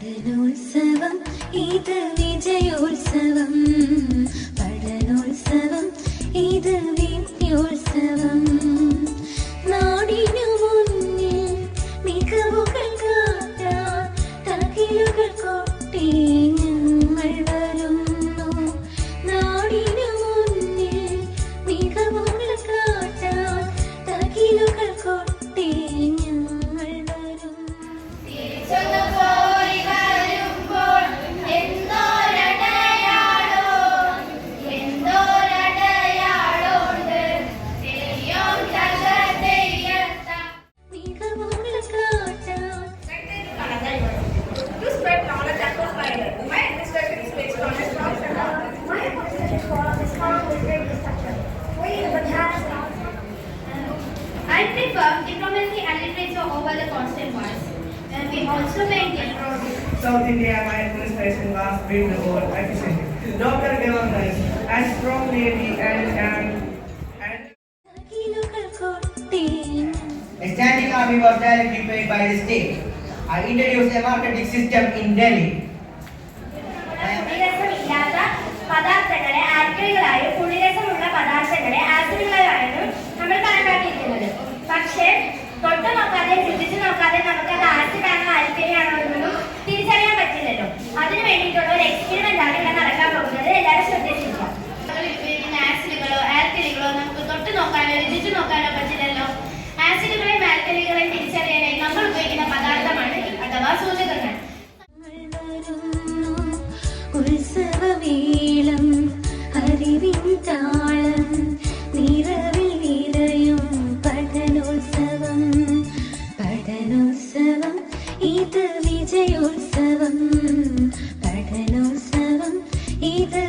പഠനോത്സവം ഇത് വിജയോത്സവം, പഠനോത്സവം ഇത് വിദ്യോത്സവം. നാടിനു മുന്നിൽ മികവുകൾ കാട്ടാൻ തകിലുകൾ കൊട്ടി ഞങ്ങൾ വരുന്നു. നാടിനു മുന്നിൽ മികവുകൾ കാട്ടാൻ തകിലുകൾ കൊട്ടി ഞങ്ങൾ വരുന്നു. I prefer diplomacy and literature over the constant wars. We also maintain South India my administration was built over efficiently. Local governance and strong navy and A standing army was directly paid by the state. I introduced a marketing system in Delhi. പുളിരസമില്ലാത്ത പദാർത്ഥങ്ങളെ ആൽക്കലികളായും പുളിരസമുള്ള പദാർത്ഥങ്ങളെ ആസിഡുകളായും നമ്മൾ കണക്കാക്കിയിരിക്കുന്നത്. പക്ഷേ തൊട്ട് നോക്കാതെ ചിന്തിച്ചു നോക്കാതെ നമുക്ക് അത് ആസിഡാണോ ആൽക്കലിയാണോ എന്നൊന്നും തിരിച്ചറിയാൻ പറ്റില്ലല്ലോ. അതിന് വേണ്ടിയിട്ടുള്ള ഒരു എക്സ്പെരിമെന്റ് ആണ് ഇവിടെ നടക്കാൻ പോകുന്നത്. എല്ലാവരും ശ്രദ്ധിച്ചിരിക്കാം. ഉപയോഗിക്കുന്ന ആസിഡുകളോ ആൽക്കലികളോ നമുക്ക് തൊട്ട് നോക്കാനോ രുചിച്ചു നോക്കാനോ പറ്റില്ലല്ലോ. ആസിഡുകളെയും ആൽക്കലികളെയും തിരിച്ചറിയാനായി നമ്മൾ ഉപയോഗിക്കുന്ന പദാർത്ഥമാണ് അഥവാ സൂചകങ്ങൾ. ഉത്സവവേളം അറിവിൻ താളം നിറവിൽ നിറയും പഠനോത്സവം, പഠനോത്സവം ഇത് വിജയോത്സവം, പഠനോത്സവം ഇത്